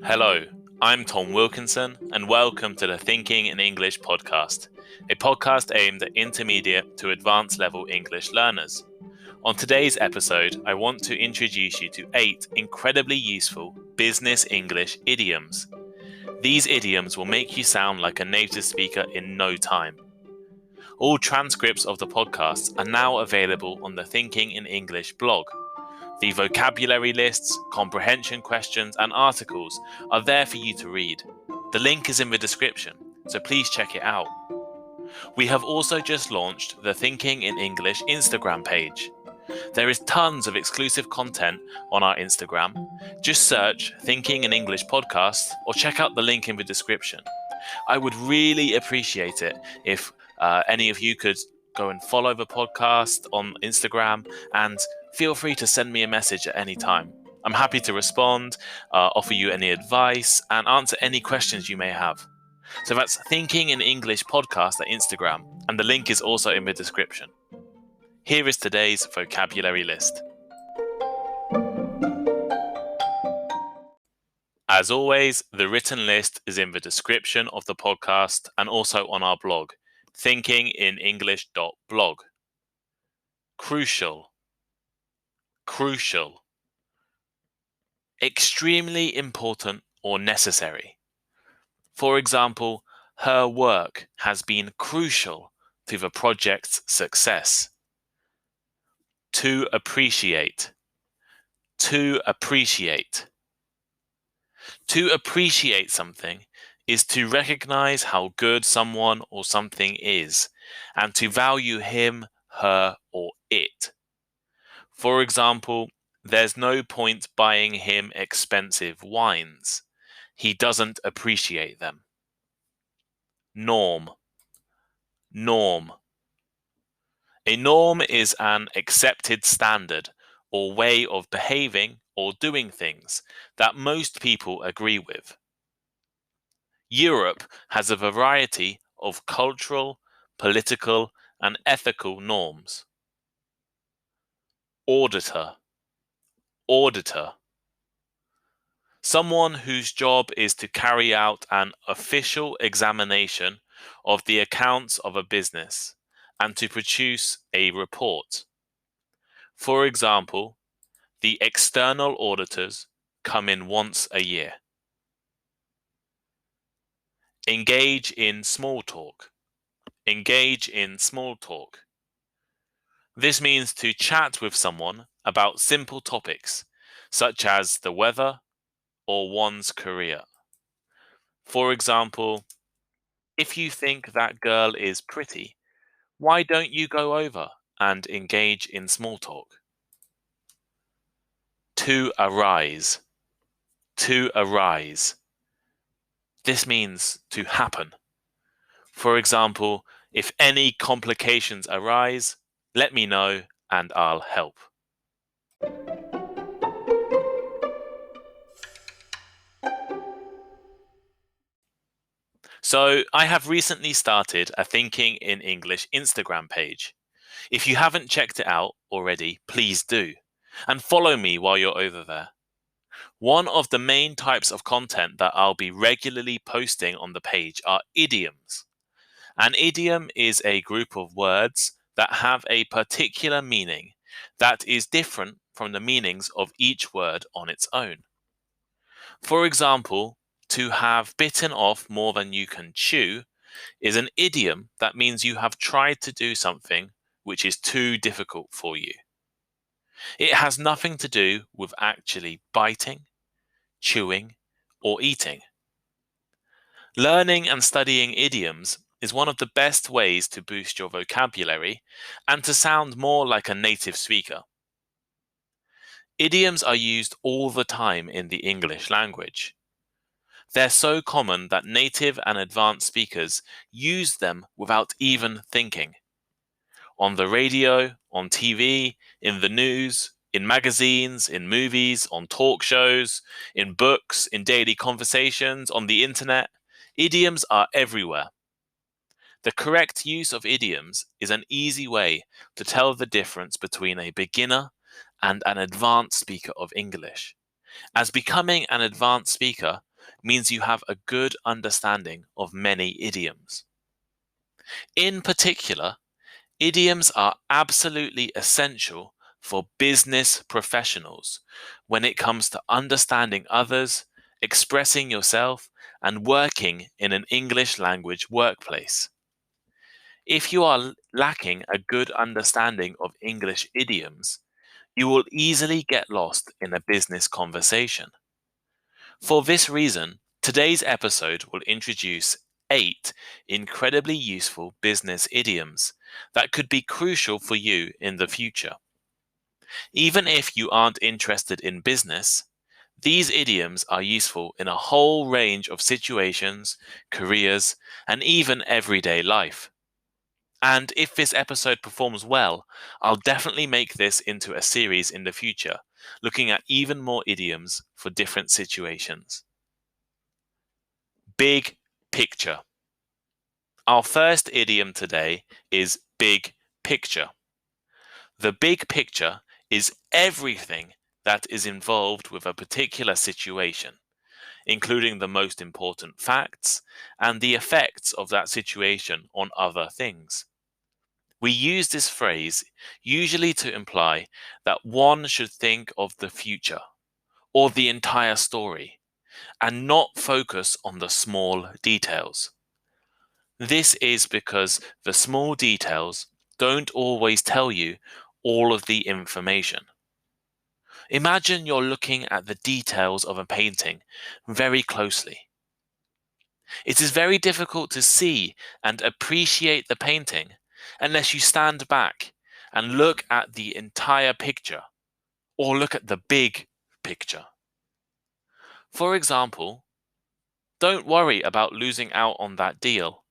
Hello, I'm Tom Wilkinson, and welcome to the Thinking in English podcast, a podcast aimed at intermediate to advanced level English learners. On today's episode, I want to introduce you to 8 incredibly useful business English idioms. These idioms will make you sound like a native speaker in no time. All transcripts of the podcasts are now available on the Thinking in English blog. The vocabulary lists, comprehension questions, and articles are there for you to read. The link is in the description, so please check it out. We have also just launched the Thinking in English Instagram page. There is tons of exclusive content on our Instagram. Just search Thinking in English Podcast or check out the link in the description. I would really appreciate it if any of you could go and follow the podcast on Instagram, and feel free to send me a message at any time. I'm happy to respond, offer you any advice, and answer any questions you may have. So that's Thinking in English Podcast at Instagram, and the link is also in the description. Here is today's vocabulary list. As always, the written list is in the description of the podcast and also on our blog, thinkinginenglish.blog. Crucial. Crucial. Extremely important or necessary. For example, her work has been crucial to the project's success. To appreciate. To appreciate. To appreciate something is to recognize how good someone or something is, and to value him, her, or it. For example, there's no point buying him expensive wines. He doesn't appreciate them. Norm. Norm. A norm is an accepted standard or way of behaving or doing things that most people agree with. Europe has a variety of cultural, political, and ethical norms. Auditor. Auditor. Someone whose job is to carry out an official examination of the accounts of a business and to produce a report. For example, the external auditors come in once a year. Engage in small talk. Engage in small talk. This means to chat with someone about simple topics, such as the weather or one's career. For example, if you think that girl is pretty, why don't you go over and engage in small talk? To arise. To arise. This means to happen. For example, if any complications arise, let me know and I'll help. So, I have recently started a Thinking in English Instagram page. If you haven't checked it out already, please do. And follow me while you're over there. One of the main types of content that I'll be regularly posting on the page are idioms. An idiom is a group of words that have a particular meaning that is different from the meanings of each word on its own. For example, to have bitten off more than you can chew is an idiom that means you have tried to do something which is too difficult for you. It has nothing to do with actually biting, chewing, or eating. Learning and studying idioms is one of the best ways to boost your vocabulary and to sound more like a native speaker. Idioms are used all the time in the English language. They're so common that native and advanced speakers use them without even thinking. On the radio, on TV, in the news, in magazines, in movies, on talk shows, in books, in daily conversations, on the internet, idioms are everywhere. The correct use of idioms is an easy way to tell the difference between a beginner and an advanced speaker of English. As becoming an advanced speaker means you have a good understanding of many idioms. In particular, idioms are absolutely essential for business professionals when it comes to understanding others, expressing yourself, and working in an English language workplace. If you are lacking a good understanding of English idioms, you will easily get lost in a business conversation. For this reason, today's episode will introduce 8 incredibly useful business idioms that could be crucial for you in the future. Even if you aren't interested in business, these idioms are useful in a whole range of situations, careers, and even everyday life. And if this episode performs well, I'll definitely make this into a series in the future, looking at even more idioms for different situations. Big picture. Our first idiom today is big picture. The big picture is everything that is involved with a particular situation, including the most important facts and the effects of that situation on other things. We use this phrase usually to imply that one should think of the future or the entire story and not focus on the small details. This is because the small details don't always tell you all of the information. Imagine you're looking at the details of a painting very closely. It is very difficult to see and appreciate the painting unless you stand back and look at the entire picture or look at the big picture. For example, don't worry about losing out on that deal.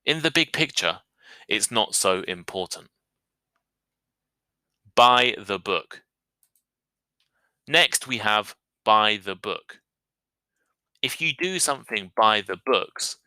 In the big picture, it's not so important. Buy the book. Next, we have by the book. If you do something by the books,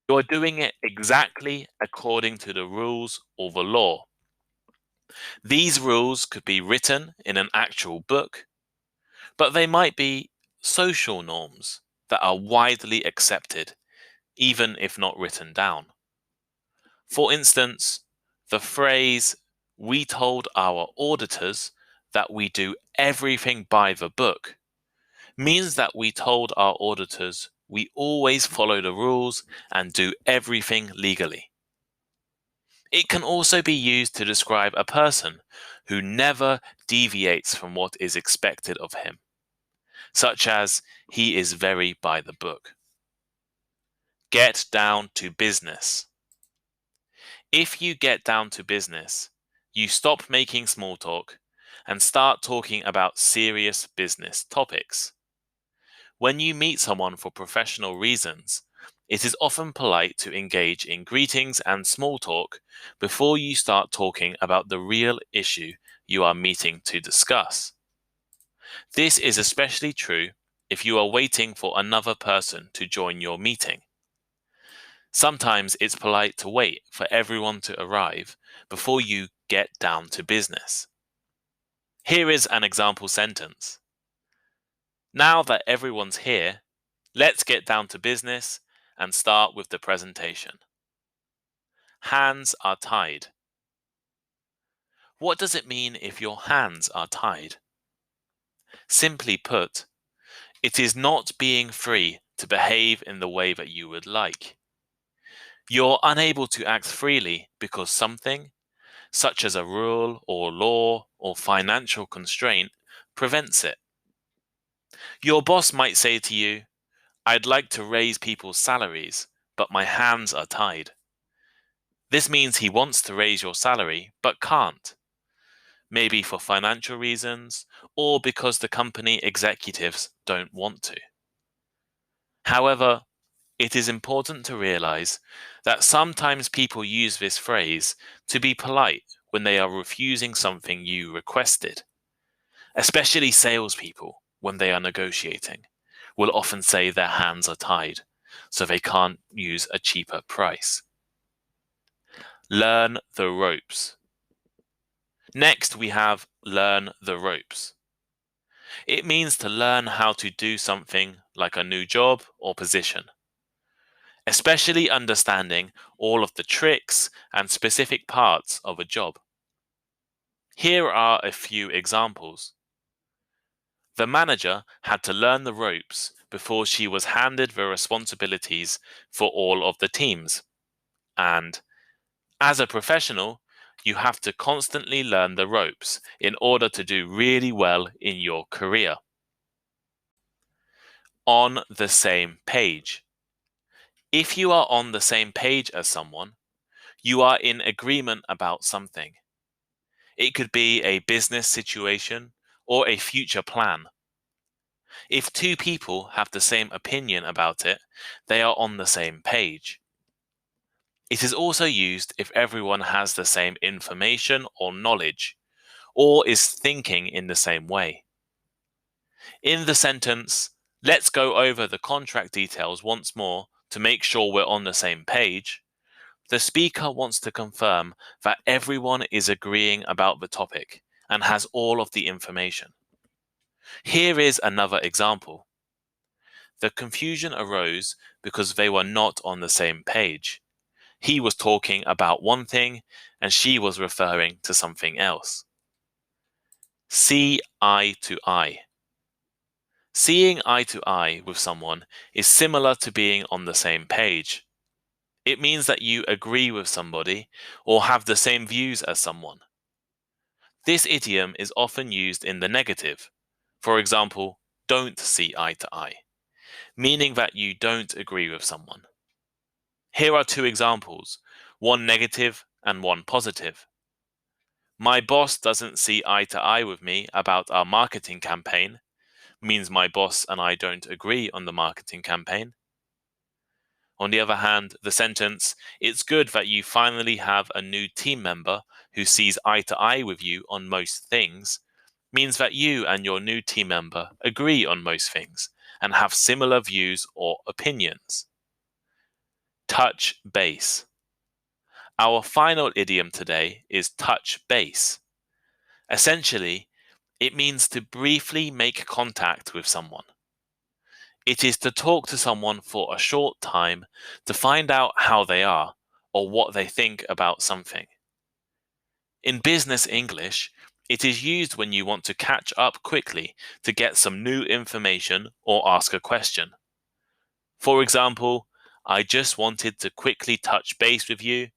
you're doing it exactly according to the rules or the law. These rules could be written in an actual book, but they might be social norms that are widely accepted, even if not written down. For instance, the phrase, "We told our auditors that we do everything by the book," means that we told our auditors we always follow the rules and do everything legally. It can also be used to describe a person who never deviates from what is expected of him, such as he is very by the book. Get down to business. If you get down to business, you stop making small talk and start talking about serious business topics. When you meet someone for professional reasons, it is often polite to engage in greetings and small talk before you start talking about the real issue you are meeting to discuss. This is especially true if you are waiting for another person to join your meeting. Sometimes it's polite to wait for everyone to arrive before you get down to business. Here is an example sentence. Now that everyone's here, let's get down to business and start with the presentation. Hands are tied. What does it mean if your hands are tied? Simply put, it is not being free to behave in the way that you would like. You're unable to act freely because something, such as a rule or law or financial constraint, prevents it. Your boss might say to you, "I'd like to raise people's salaries, but my hands are tied." This means he wants to raise your salary, but can't. Maybe for financial reasons, or because the company executives don't want to. However, it is important to realize that sometimes people use this phrase to be polite when they are refusing something you requested. Especially salespeople, when they are negotiating, will often say their hands are tied, so they can't use a cheaper price. Learn the ropes. Next, we have learn the ropes. It means to learn how to do something like a new job or position, especially understanding all of the tricks and specific parts of a job. Here are a few examples. The manager had to learn the ropes before she was handed the responsibilities for all of the teams. And as a professional, you have to constantly learn the ropes in order to do really well in your career. On the same page. If you are on the same page as someone, you are in agreement about something. It could be a business situation or a future plan. If two people have the same opinion about it, they are on the same page. It is also used if everyone has the same information or knowledge, or is thinking in the same way. In the sentence, let's go over the contract details once more to make sure we're on the same page, the speaker wants to confirm that everyone is agreeing about the topic and has all of the information. Here is another example. The confusion arose because they were not on the same page. He was talking about one thing and she was referring to something else. See eye to eye. Seeing eye to eye with someone is similar to being on the same page. It means that you agree with somebody or have the same views as someone. This idiom is often used in the negative. For example, don't see eye to eye, meaning that you don't agree with someone. Here are two examples, one negative and one positive. My boss doesn't see eye to eye with me about our marketing campaign, means my boss and I don't agree on the marketing campaign. On the other hand, the sentence, it's good that you finally have a new team member who sees eye to eye with you on most things, means that you and your new team member agree on most things and have similar views or opinions. Touch base. Our final idiom today is touch base. Essentially, it means to briefly make contact with someone. It is to talk to someone for a short time to find out how they are or what they think about something. In business English, it is used when you want to catch up quickly to get some new information or ask a question. For example, I just wanted to quickly touch base with you.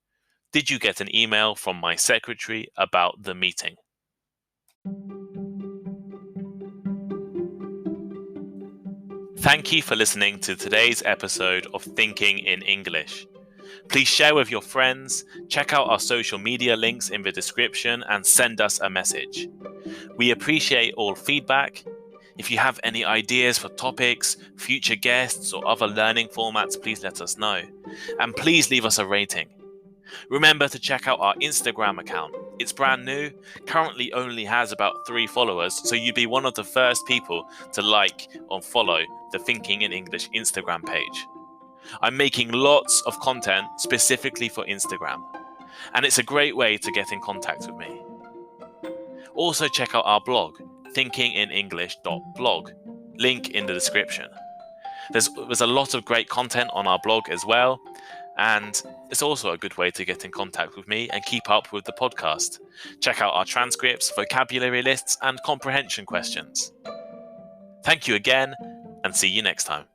Did you get an email from my secretary about the meeting? Thank you for listening to today's episode of Thinking in English. Please share with your friends, check out our social media links in the description, and send us a message. We appreciate all feedback. If you have any ideas for topics, future guests, or other learning formats, please let us know. And please leave us a rating. Remember to check out our Instagram account. It's brand new, currently only has about 3 followers, so you'd be one of the first people to like or follow the Thinking in English Instagram page. I'm making lots of content specifically for Instagram, and it's a great way to get in contact with me. Also check out our blog, thinkinginenglish.blog, link in the description. There's a lot of great content on our blog as well, and it's also a good way to get in contact with me and keep up with the podcast. Check out our transcripts, vocabulary lists, and comprehension questions. Thank you again, and see you next time.